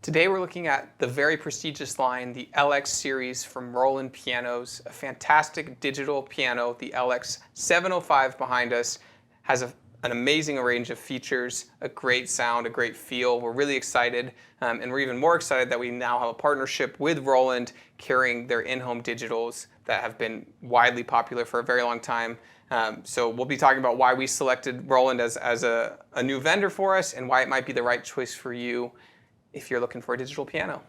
Today we're looking at the very prestigious line, the LX series from Roland Pianos, a fantastic digital piano. The LX705 behind us has an amazing range of features, a great sound, a great feel. We're really excited, and we're even more excited that we now have a partnership with Roland carrying their in-home digitals that have been widely popular for a very long time. So we'll be talking about why we selected Roland as a new vendor for us and why it might be the right choice for you if you're looking for a digital piano.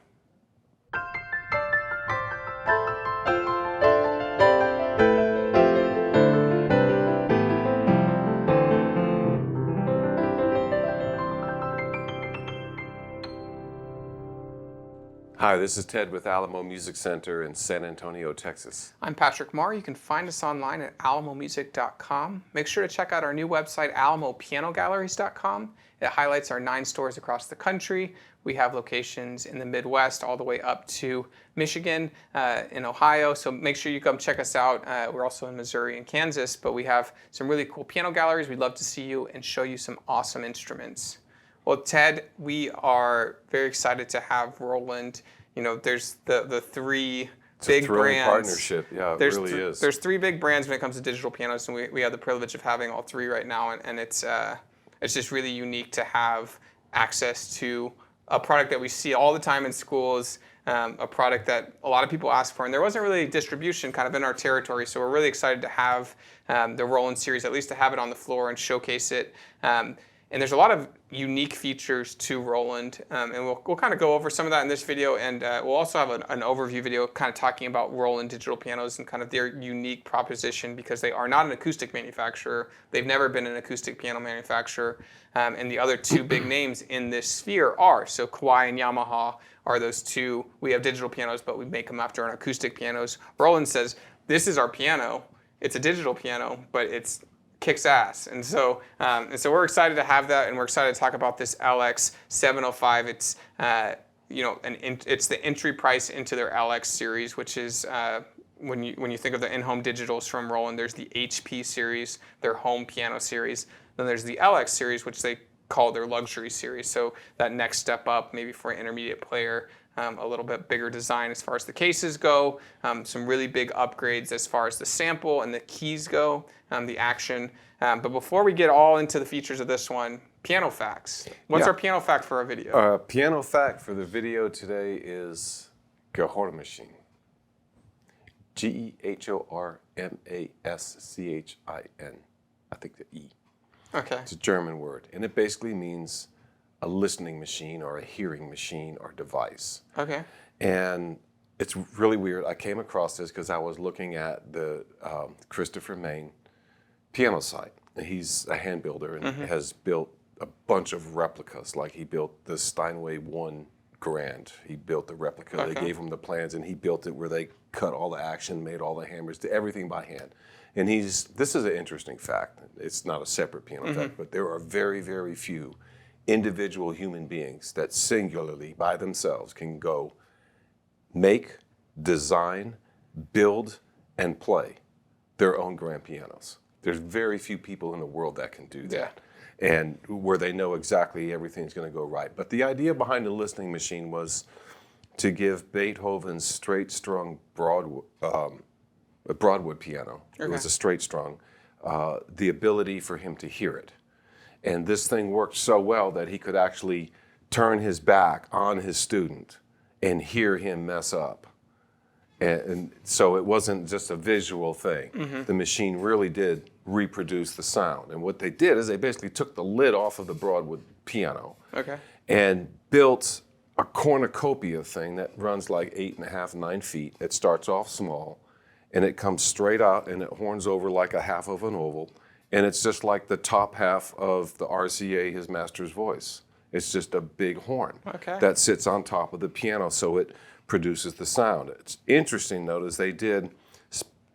Hi, this is Ted with Alamo Music Center in San Antonio, Texas. I'm Patrick Marr. You can find us online at alamomusic.com. Make sure to check out our new website, alamopianogalleries.com. It highlights our 9 stores across the country. We have locations in the Midwest all the way up to Michigan, in Ohio, so make sure you come check us out. We're also in Missouri and Kansas, but we have some really cool piano galleries. We'd love to see you and show you some awesome instruments. Well, Ted, we are very excited to have Roland. You know, there's the three big brands. Partnership, yeah, it really is. There's 3 big brands when it comes to digital pianos, and we have the privilege of having all 3 right now, and it's just really unique to have access to a product that we see all the time in schools, a product that a lot of people ask for, and there wasn't really distribution kind of in our territory, so we're really excited to have the Roland series, at least to have it on the floor and showcase it. And there's a lot of unique features to Roland, and we'll kind of go over some of that in this video, and we'll also have an overview video kind of talking about Roland digital pianos and kind of their unique proposition, because they are not an acoustic manufacturer. They've never been an acoustic piano manufacturer, and the other 2 big names in this sphere are, so Kawai and Yamaha are those 2. We have digital pianos, but we make them after an acoustic pianos. Roland says, this is our piano. It's a digital piano, but it's kicks ass, and so we're excited to have that, and we're excited to talk about this LX705. It's it's the entry price into their LX series, which is when you think of the in-home digitals from Roland, there's the HP series, their home piano series. Then there's the LX series, which they call their luxury series. So that next step up, maybe for an intermediate player. A little bit bigger design as far as the cases go, some really big upgrades as far as the sample and the keys go, the action. But before we get all into the features of this one, piano facts. What's our piano fact for our video? Piano fact for the video today is Gehormachine. Gehormachine. I think the E. Okay. It's a German word, and it basically means a listening machine or a hearing machine or device. Okay. And it's really weird. I came across this because I was looking at the Christopher Main piano site. He's a hand builder and has built a bunch of replicas. Like he built the Steinway 1 Grand. He built the replica. Okay. They gave him the plans, and he built it where they cut all the action, made all the hammers, did everything by hand. And this is an interesting fact. It's not a separate piano fact, but there are very, very few individual human beings that singularly by themselves can go make, design, build, and play their own grand pianos. There's very few people in the world that can do that. Yeah. And where they know exactly everything's going to go right. But the idea behind the listening machine was to give Beethoven's straight-strung Broadwood piano, it was a straight-strung, the ability for him to hear it. And this thing worked so well that he could actually turn his back on his student and hear him mess up. And so it wasn't just a visual thing. The machine really did reproduce the sound. And what they did is they basically took the lid off of the Broadwood piano and built a cornucopia thing that runs like 8.5, 9 feet. It starts off small, and it comes straight out, and it horns over like a half of an oval. And it's just like the top half of the RCA, his master's voice. It's just a big horn that sits on top of the piano, so it produces the sound. It's interesting, notice they did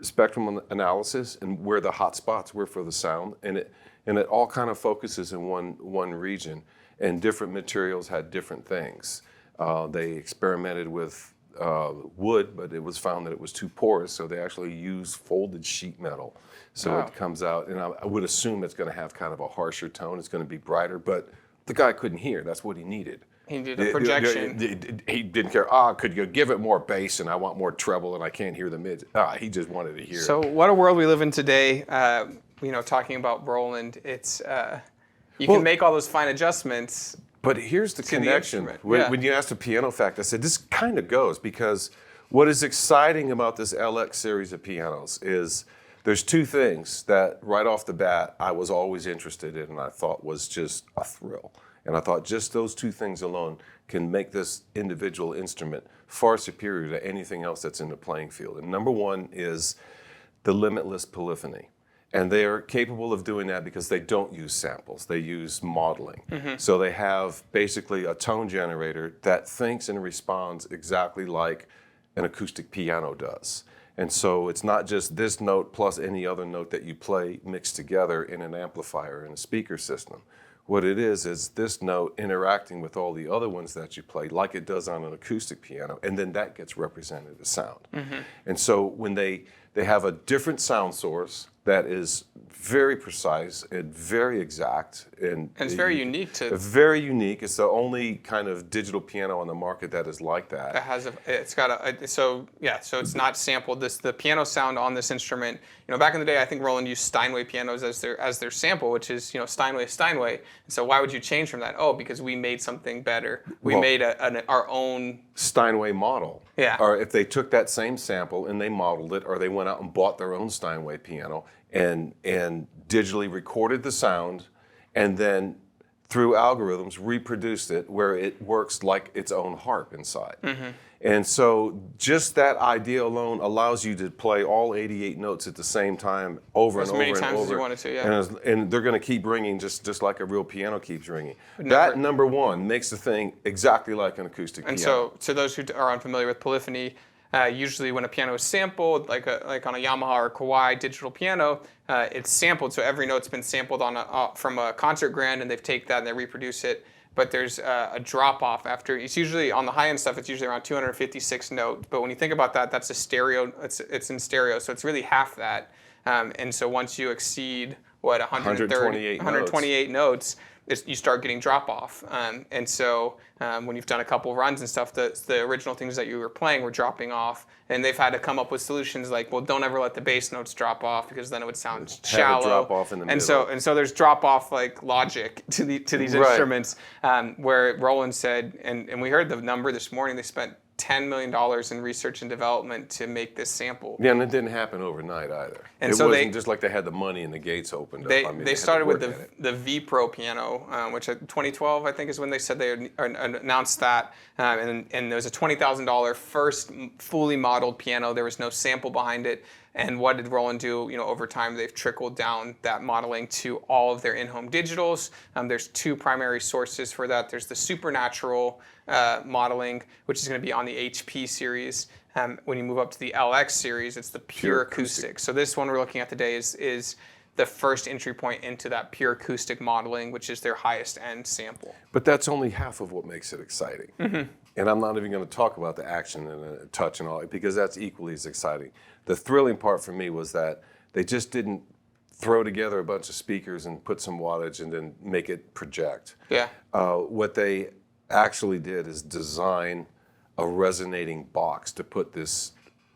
spectrum analysis and where the hot spots were for the sound, and it all kind of focuses in one region, and different materials had different things. They experimented with wood, but it was found that it was too porous, so they actually used folded sheet metal. So it comes out, and I would assume it's going to have kind of a harsher tone. It's going to be brighter, but the guy couldn't hear. That's what he needed. He did a projection. He didn't care. Could you give it more bass, and I want more treble, and I can't hear the mids. He just wanted to hear So it. what a world we live in today. Talking about Roland, it's you can make all those fine adjustments. But here's the connection. Yeah. When you asked the piano fact, I said this kind of goes because what is exciting about this LX series of pianos is there's two things that right off the bat I was always interested in and I thought was just a thrill. And I thought just those two things alone can make this individual instrument far superior to anything else that's in the playing field. And number one is the limitless polyphony. And they are capable of doing that because they don't use samples, they use modeling. So they have basically a tone generator that thinks and responds exactly like an acoustic piano does. And so it's not just this note plus any other note that you play mixed together in an amplifier in a speaker system. What it is this note interacting with all the other ones that you play like it does on an acoustic piano, and then that gets represented as sound. And so when they have a different sound source that is very precise and very exact. And it's very unique to... Very unique. It's the only kind of digital piano on the market that is like that. It has so it's not sampled. The piano sound on this instrument, back in the day, I think Roland used Steinway pianos as their sample, which is, Steinway is Steinway. And so why would you change from that? Oh, because we made something better. We made our own Steinway model. Yeah. Or if they took that same sample and they modeled it, or they went out and bought their own Steinway piano and digitally recorded the sound, and then through algorithms reproduced it where it works like its own harp inside. And so just that idea alone allows you to play all 88 notes at the same time over and over and over. As many times as you wanted to, yeah. And they're going to keep ringing just like a real piano keeps ringing. That, number one, makes the thing exactly like an acoustic piano. And so to those who are unfamiliar with polyphony, usually when a piano is sampled, like on a Yamaha or Kawai digital piano, it's sampled. So every note's been sampled from a concert grand, and they've taken that and they reproduce it. But there's a drop off after. It's usually on the high end stuff. It's usually around 256 notes. But when you think about that, that's a stereo. It's in stereo, so it's really half that. And so once you exceed 128 notes, you start getting drop off. And so when you've done a couple runs and stuff, the original things that you were playing were dropping off. And they've had to come up with solutions like, well, don't ever let the bass notes drop off because then it would sound shallow. Have it drop off in the middle. And so there's drop off like logic to these instruments, where Roland said, and we heard the number this morning, they spent $10 million in research and development to make this sample. Yeah, and it didn't happen overnight either. And it so wasn't just like they had the money and the gates opened up. They started with the V Pro piano, which 2012 I think is when they said they announced that, and there was a $20,000 first fully modeled piano. There was no sample behind it. And what did Roland do? Over time, they've trickled down that modeling to all of their in-home digitals. There's two primary sources for that. There's the Supernatural modeling, which is going to be on the HP series. When you move up to the LX series, it's the Pure Acoustic. So this one we're looking at today is the first entry point into that Pure Acoustic modeling, which is their highest end sample. But that's only half of what makes it exciting. And I'm not even going to talk about the action and touch and all that, because that's equally as exciting. The thrilling part for me was that they just didn't throw together a bunch of speakers and put some wattage and then make it project. Yeah. What they actually did is design a resonating box to put this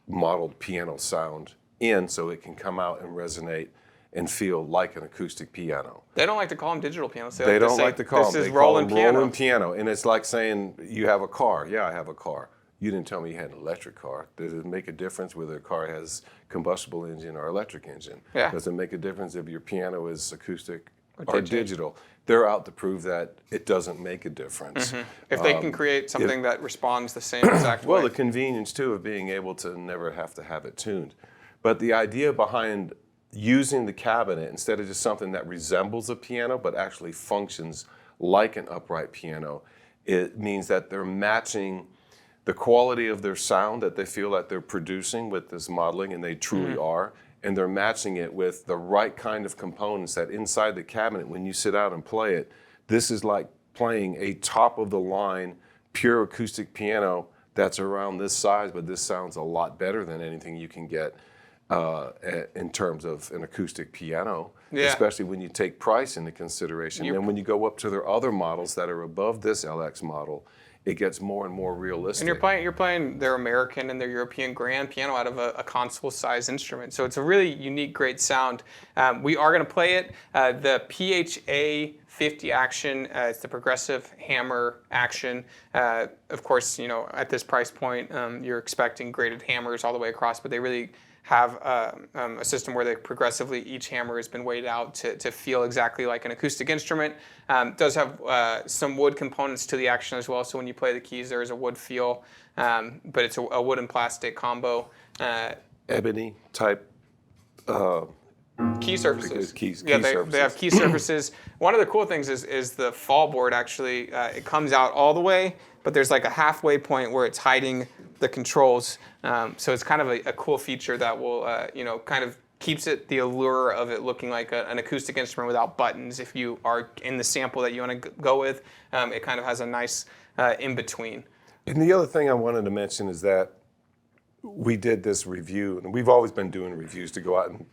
modeled piano sound in so it can come out and resonate and feel like an acoustic piano. They don't like to call them digital pianos. They don't like to call them. This is they call Roland them piano. Roland piano. And it's like saying, you have a car. Yeah, I have a car. You didn't tell me you had an electric car. Does it make a difference whether a car has combustible engine or electric engine? Yeah. Does it make a difference if your piano is acoustic or digital? They're out to prove that it doesn't make a difference. If they can create something that responds the same exact way. Well, the convenience, too, of being able to never have to have it tuned. But the idea behind using the cabinet instead of just something that resembles a piano but actually functions like an upright piano, it means that they're matching the quality of their sound that they feel that they're producing with this modeling, and they truly are, and they're matching it with the right kind of components that inside the cabinet, when you sit out and play it, this is like playing a top-of-the-line pure acoustic piano that's around this size, but this sounds a lot better than anything you can get in terms of an acoustic piano. Yeah. especially when you take price into consideration. And when you go up to their other models that are above this LX model, it gets more and more realistic. And you're playing their American and their European grand piano out of a console-sized instrument, so it's a really unique, great sound. We are going to play it. The PHA 50 action. It's the progressive hammer action. Of course, you know, at this price point, you're expecting graded hammers all the way across, but they really have a system where progressively each hammer has been weighed out to feel exactly like an acoustic instrument. Does have some wood components to the action as well, so when you play the keys there is a wood feel, but it's a wood and plastic combo. Ebony type key surfaces. Surfaces. They have key surfaces. One of the cool things is the fall board actually, it comes out all the way, but there's like a halfway point where it's hiding the controls. So it's kind of a cool feature that will, you know, kind of keeps it the allure of it looking like an acoustic instrument without buttons. If you are in the sample that you want to go with, it kind of has a nice in-between. And the other thing I wanted to mention is that we did this review, and we've always been doing reviews to go out and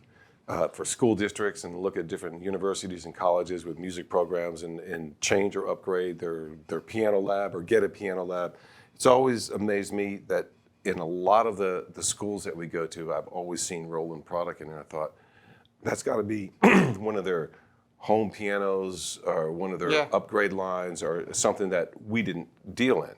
for school districts and look at different universities and colleges with music programs and change or upgrade their piano lab or get a piano lab. It's always amazed me that in a lot of the schools that we go to, I've always seen Roland product, and I thought, that's got to be one of their home pianos or one of their upgrade lines or something that we didn't deal in.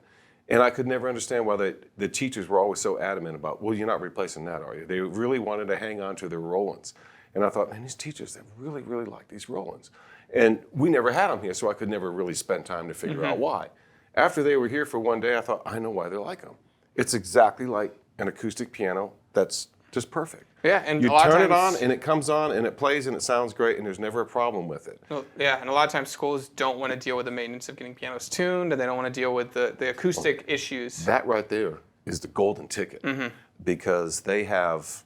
And I could never understand why the teachers were always so adamant about, well, you're not replacing that, are you? They really wanted to hang on to their Rolands. And I thought, man, these teachers, they really, really like these Rolands. And we never had them here, so I could never really spend time to figure out why. After they were here for one day, I thought, I know why they like them. It's exactly like an acoustic piano that's just perfect. Yeah, and you a lot turn of times, it on, and it comes on, and it plays, and it sounds great, and there's never a problem with it. Well, yeah, and a lot of times schools don't want to deal with the maintenance of getting pianos tuned, and they don't want to deal with the acoustic issues. That right there is the golden ticket, because they have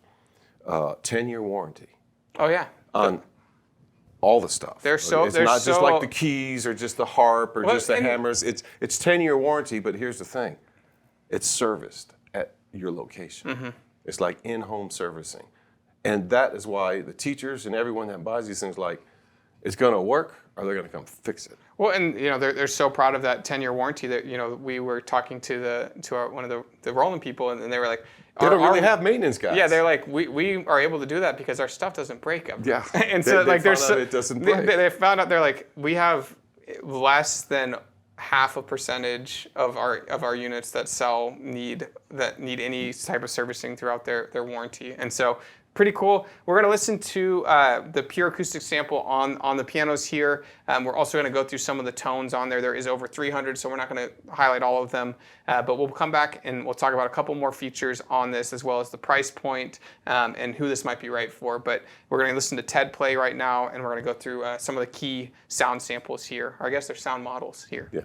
10-year warranty. Oh yeah. On all the stuff. It's not just like the keys or just the harp or just the hammers. It's 10-year warranty, but here's the thing. It's serviced at your location. It's like in-home servicing. And that is why the teachers and everyone that buys these things like, it's gonna work or they're gonna come fix it. Well, and you know, they're so proud of that 10-year warranty that, you know, we were talking to one of the Roland people, and they were like, they don't really have maintenance guys. Yeah, they're like, we are able to do that because our stuff doesn't break ever. Yeah, and so they found out it doesn't break. They found out, they're like, we have less than half a percentage of our units that sell need any type of servicing throughout their warranty, and so pretty cool. We're going to listen to the pure acoustic sample on the pianos here. We're also going to go through some of the tones on there. There is over 300, so we're not going to highlight all of them. But we'll come back and we'll talk about a couple more features on this, as well as the price point and who this might be right for. But we're going to listen to Ted play right now, and we're going to go through some of the key sound samples here. Or I guess they're sound models here. Yeah.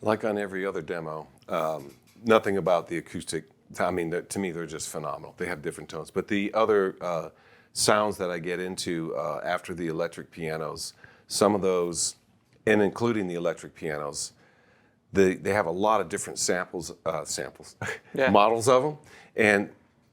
Like on every other demo, nothing about the acoustic. I mean, to me, they're just phenomenal. They have different tones. But the other sounds that I get into after the electric pianos, some of those, and including the electric pianos, they have a lot of different Yeah. models of them. And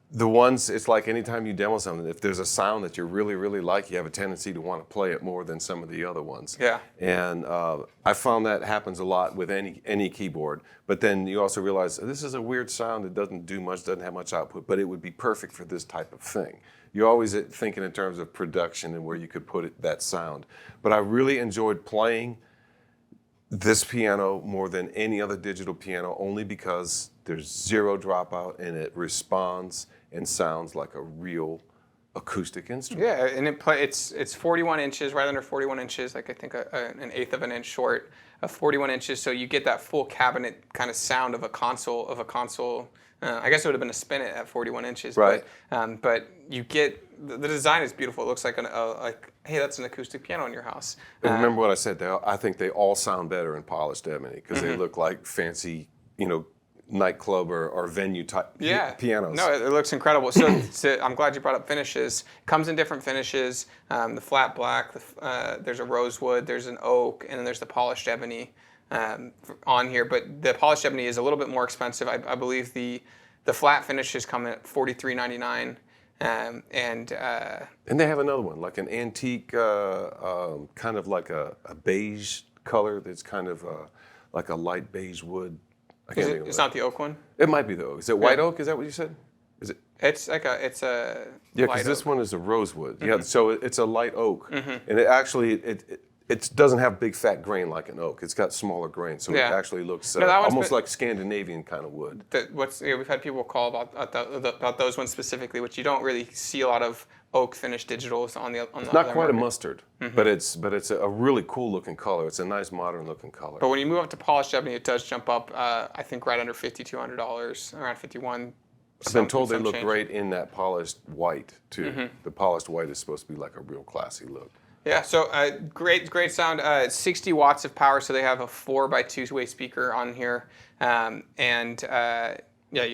the ones, it's like anytime you demo something, if there's a sound that you really, really like, you have a tendency to want to play it more than some of the other ones. Yeah. And I found that happens a lot with any keyboard. But then you also realize this is a weird sound. It doesn't do much, doesn't have much output, but it would be perfect for this type of thing. You're always thinking in terms of production and where you could put that sound. But I really enjoyed playing this piano more than any other digital piano, only because there's zero dropout and it responds and sounds like a real acoustic instrument. Yeah, and it's 41 inches, right under 41 inches, like I think an eighth of an inch short of 41 inches. So you get that full cabinet kind of sound of a console. I guess it would have been a Spinet at 41 inches. Right. But you get the design is beautiful. It looks like hey, that's an acoustic piano in your house. And remember what I said? I think they all sound better in polished ebony because they look like fancy, nightclub or venue type pianos. No, it looks incredible. So I'm glad you brought up finishes. Comes in different finishes. The flat black, there's a rosewood, there's an oak, and then there's the polished ebony on here. But the polished ebony is a little bit more expensive. I believe the flat finishes come in at $43.99. And they have another one, like an antique, kind of like a beige color that's kind of like a light beige wood. It's not the oak one? It might be the oak. Is it white oak? Is that what you said? Is it? It's a Yeah, because this one is a rosewood. Yeah, so it's a light oak, and it actually it doesn't have big fat grain like an oak. It's got smaller grain, so it actually looks almost like Scandinavian kind of wood. We've had people call about those ones specifically, which you don't really see a lot of oak finished digitals on the. It's not quite a mustard, but it's a really cool looking color. It's a nice modern looking color. But when you move up to polished ebony, it does jump up. I think right under $5,200, around 51. I've been told they look great in that polished white too. The polished white is supposed to be like a real classy look. Yeah, so great sound. 60 watts of power, so they have a 4x2-way speaker on here, you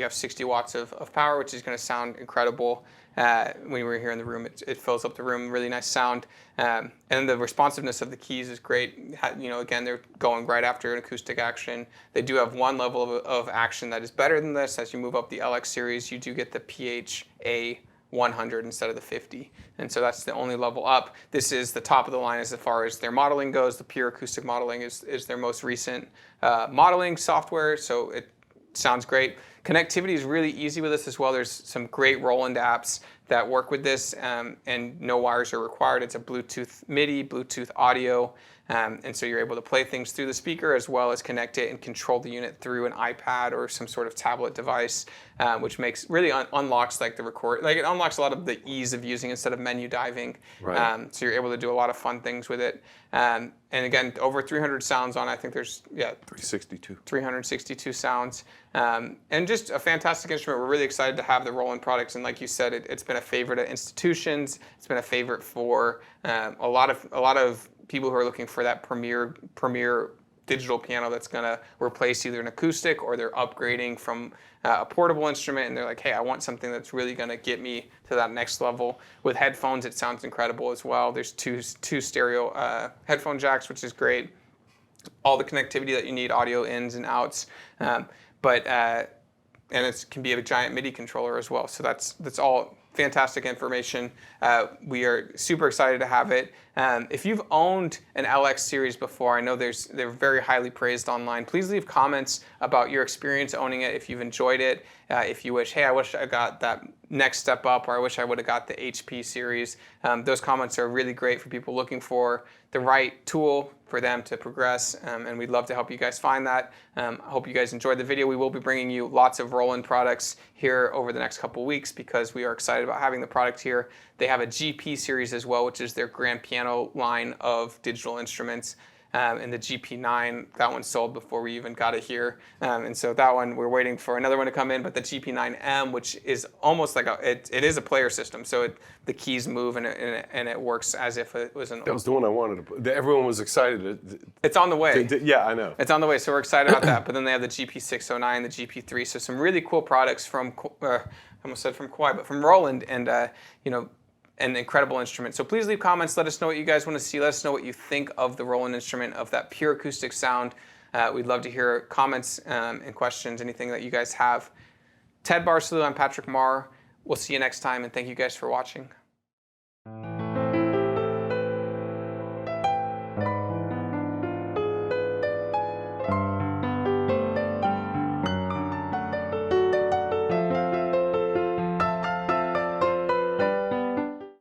have 60 watts of power, which is going to sound incredible. When we're here in the room, it fills up the room. Really nice sound, and the responsiveness of the keys is great. Again, they're going right after an acoustic action. They do have one level of action that is better than this. As you move up the LX series, you do get the PHA 100 instead of the 50, and so that's the only level up. This is the top of the line as far as their modeling goes. The pure acoustic modeling is their most recent modeling software, so it sounds great. Connectivity is really easy with this as well. There's some great Roland apps that work with this, and no wires are required. It's a Bluetooth MIDI, Bluetooth audio, and so you're able to play things through the speaker as well as connect it and control the unit through an iPad or some sort of tablet device, which makes really unlocks like the record. Like it unlocks a lot of the ease of using instead of menu diving. Right. So you're able to do a lot of fun things with it. And again, over 300 sounds on. I think there's 362 sounds, and just a fantastic instrument. We're really excited to have the Roland products, and like you said, it's been a favorite at institutions. It's been a favorite for a lot of people who are looking for that premier digital piano that's going to replace either an acoustic or they're upgrading from a portable instrument, and they're like, hey, I want something that's really going to get me to that next level. With headphones, it sounds incredible as well. There's two stereo headphone jacks, which is great. All the connectivity that you need, audio ins and outs, and it can be a giant MIDI controller as well. So that's all fantastic information. We are super excited to have it. If you've owned an LX series before, I know they're very highly praised online. Please leave comments about your experience owning it, if you've enjoyed it, if you wish, hey, I wish I got that next step up, or I wish I would have got the HP series. Those comments are really great for people looking for the right tool for them to progress, and we'd love to help you guys find that. I hope you guys enjoyed the video. We will be bringing you lots of Roland products here over the next couple weeks because we are excited about having the product here. They have a GP series as well, which is their grand piano line of digital instruments. And the GP9, that one sold before we even got it here. And so that one, we're waiting for another one to come in, but the GP9M, which is almost like it is a player system. So the keys move and it works as if it was an... That was the one I wanted to put. Everyone was excited. It's on the way. Yeah, I know. It's on the way, so we're excited about that. But then they have the GP609, the GP3, so some really cool products from, I almost said from Kawhi, but from Roland, and an incredible instrument. So please leave comments. Let us know what you guys want to see. Let us know what you think of the Roland instrument, of that pure acoustic sound. We'd love to hear comments and questions, anything that you guys have. Ted Barsalou, I'm Patrick Marr. We'll see you next time, and thank you guys for watching.